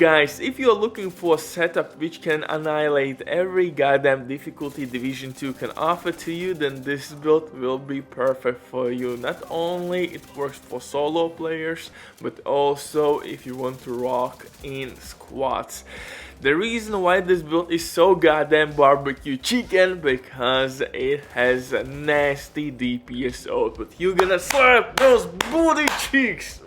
Guys, if you're looking for a setup which can annihilate every goddamn difficulty Division 2 can offer to you, then this build will be perfect for you. Not only it works for solo players, but also if you want to rock in squads. The reason why this build is so goddamn barbecue chicken, because it has a nasty DPS output. You're gonna slap those booty cheeks.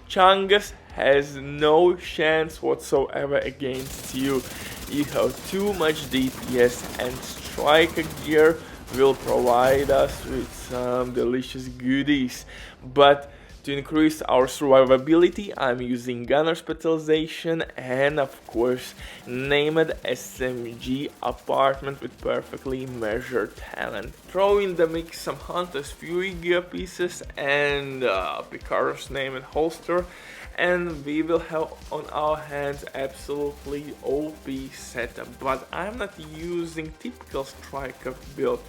Chungus has no chance whatsoever against you. You have too much DPS, and striker gear will provide us with some delicious goodies. But to increase our survivability, I'm using gunner specialization and of course named SMG apartment with perfectly measured talent. Throw in the mix some Hunter's Fury gear pieces and Picaro's named holster, and we will have on our hands absolutely OP setup. But I'm not using typical striker build.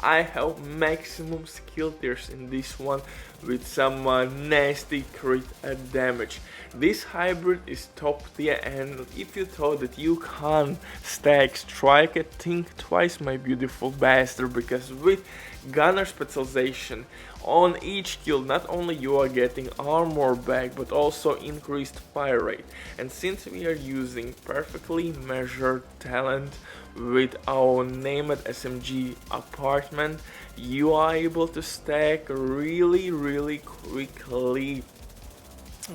I have maximum skill tiers in this one with some nasty crit damage. This hybrid is top tier, and if you thought that you can't stack striker, think twice, my beautiful bastard, because with gunner specialization on each kill, not only you are getting armor back but also increased fire rate. And since we are using perfectly measured talent with our named SMG apartment, you are able to stack really quickly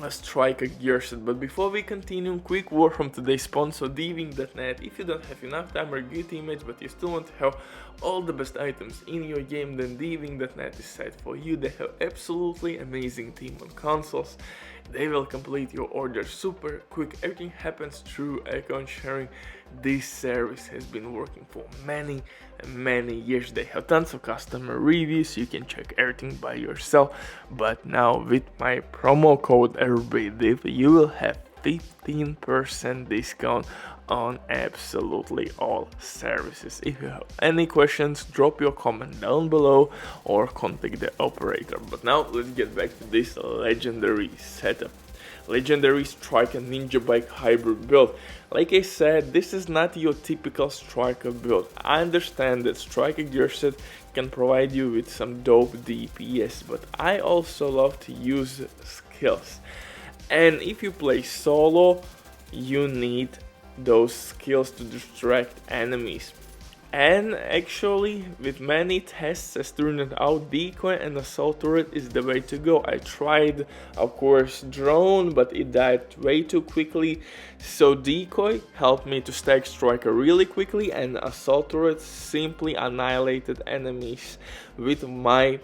a striker gear set. But before we continue, quick word from today's sponsor, Diving.net. If you don't have enough time or good teammates but you still want to have all the best items in your game, then Diving.net is set for you. They have absolutely amazing team on consoles. They will complete your order super quick. Everything happens through account sharing. This service has been working for many years. They have tons of customer reviews. You can check everything by yourself. But now with my promo code RBDIV, you will have 15% discount on absolutely all services. If you have any questions, drop your comment down below or contact the operator. But now let's get back to this legendary setup. Legendary striker ninja bike hybrid build. Like I said, this is not your typical striker build. I understand that striker gear set can provide you with some dope DPS, but I also love to use skills. And if you play solo, you need those skills to distract enemies. And actually, with many tests has turned out, decoy and assault turret is the way to go. I tried, of course, drone, but it died way too quickly. So decoy helped me to stack striker really quickly, and assault turret simply annihilated enemies with my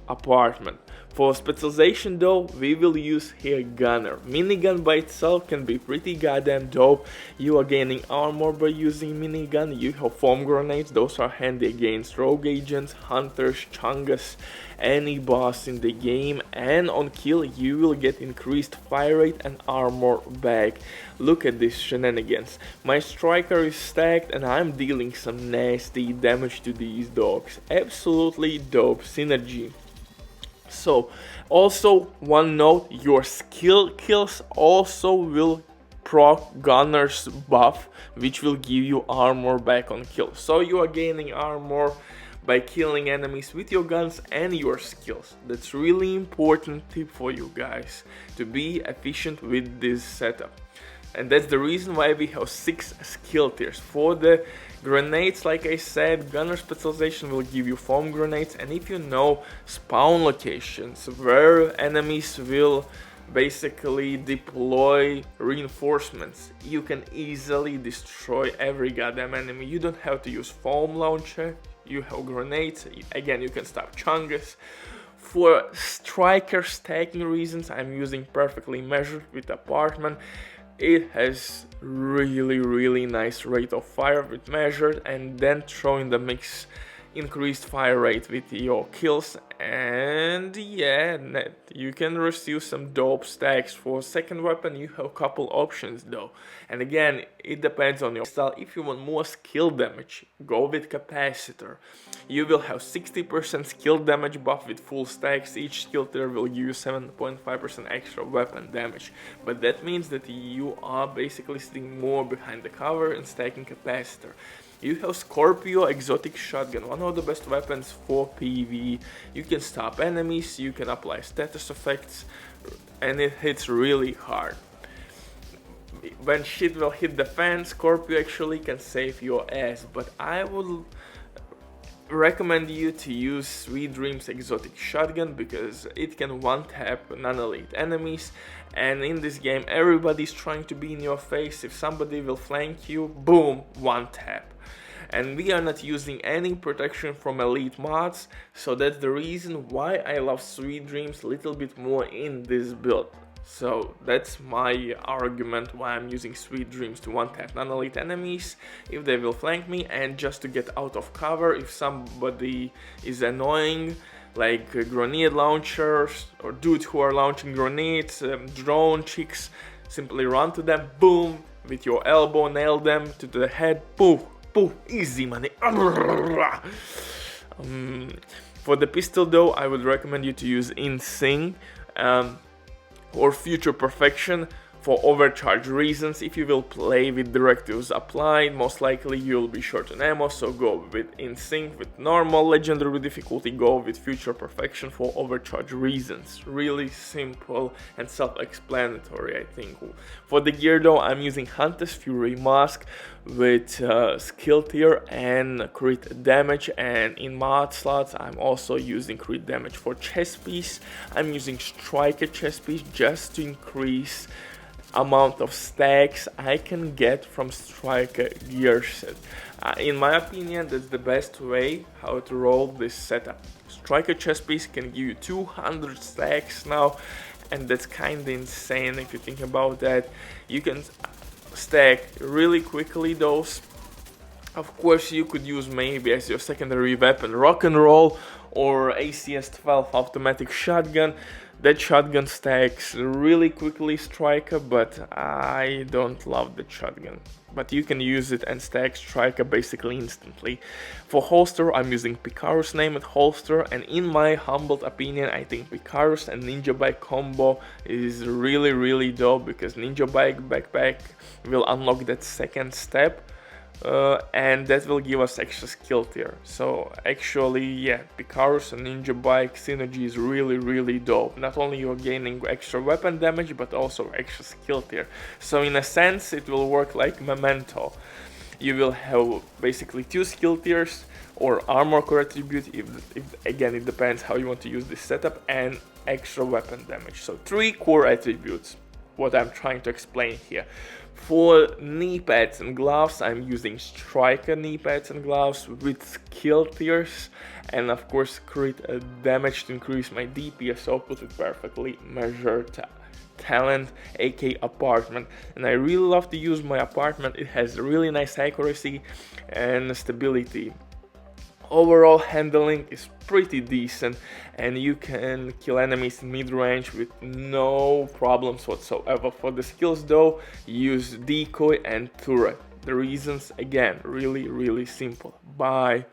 apartment. For specialization though, we will use here gunner. Minigun by itself can be pretty goddamn dope. You are gaining armor by using minigun. You have foam grenades, those are handy against rogue agents, hunters, chungus, any boss in the game. And on kill you will get increased fire rate and armor back. Look at this shenanigans. My striker is stacked and I'm dealing some nasty damage to these dogs. Absolutely dope synergy. So, also one note, your skill kills also will proc gunner's buff, which will give you armor back on kill. So you are gaining armor by killing enemies with your guns and your skills. That's really important tip for you guys, to be efficient with this setup. And that's the reason why we have 6 skill tiers. For the grenades, like I said, gunner specialization will give you foam grenades, and if you know spawn locations where enemies will basically deploy reinforcements, you can easily destroy every goddamn enemy. You don't have to use foam launcher, you have grenades, again you can stop chungus. For striker stacking reasons, I'm using perfectly measured with apartment. It has really nice rate of fire with measured, and then throw in the mix increased fire rate with your kills, and yeah, you can receive some dope stacks. For second weapon you have a couple options though, and again it depends on your style. If you want more skill damage, go with capacitor. You will have 60% skill damage buff with full stacks. Each skill tier will give you 7.5% extra weapon damage, but that means that you are basically sitting more behind the cover and stacking capacitor. You have Scorpio exotic shotgun, one of the best weapons for PvE. You can stop enemies, you can apply status effects, and it hits really hard. When shit will hit the fan, Scorpio actually can save your ass, but I would recommend you to use Sweet Dreams exotic shotgun because it can one-tap non-elite enemies, and in this game everybody's trying to be in your face. If somebody will flank you, boom, one-tap. And we are not using any protection from elite mods, so that's the reason why I love Sweet Dreams a little bit more in this build. So that's my argument why I'm using Sweet Dreams, to one-tap non-elite enemies if they will flank me, and just to get out of cover if somebody is annoying, like grenade launchers or dudes who are launching grenades, drone chicks. Simply run to them, boom, with your elbow, nail them to the head, poof, poof, easy money. For the pistol though, I would recommend you to use InSync or Future Perfection for overcharge reasons. If you will play with directives applied, most likely you will be short on ammo, so go with InSync. With normal legendary difficulty, go with Future Perfection for overcharge reasons. Really simple and self-explanatory, I think. For the gear though, I'm using Hunter's Fury Mask with skill tier and crit damage, and in mod slots I'm also using crit damage. For chest piece, I'm using Striker chest piece just to increase amount of stacks I can get from Striker gear set. In my opinion, that's the best way how to roll this setup. Striker chest piece can give you 200 stacks now, and that's kinda insane if you think about that. You can stack really quickly those. Of course you could use maybe as your secondary weapon Rock and Roll or ACS-12 automatic shotgun. That shotgun stacks really quickly Striker, but I don't love the shotgun. But you can use it and stack Striker basically instantly. For holster, I'm using Picarus named holster, and in my humble opinion, I think Picarus and ninjabike combo is really dope, because ninjabike backpack will unlock that second step. And that will give us extra skill tier. So actually, yeah, Picarus and ninjabike synergy is really dope. Not only you're gaining extra weapon damage, but also extra skill tier. So in a sense it will work like Memento. You will have basically 2 skill tiers or armor core attribute, if again it depends how you want to use this setup, and extra weapon damage. So 3 core attributes, what I'm trying to explain here. For knee pads and gloves, I'm using Striker knee pads and gloves with skill tiers, and of course crit damage to increase my DPS output with perfectly measured talent, aka apartment. And I really love to use my apartment. It has really nice accuracy and stability. Overall handling is pretty decent, and you can kill enemies in mid-range with no problems whatsoever. For the skills though, use decoy and turret. The reasons, again, really simple. Bye.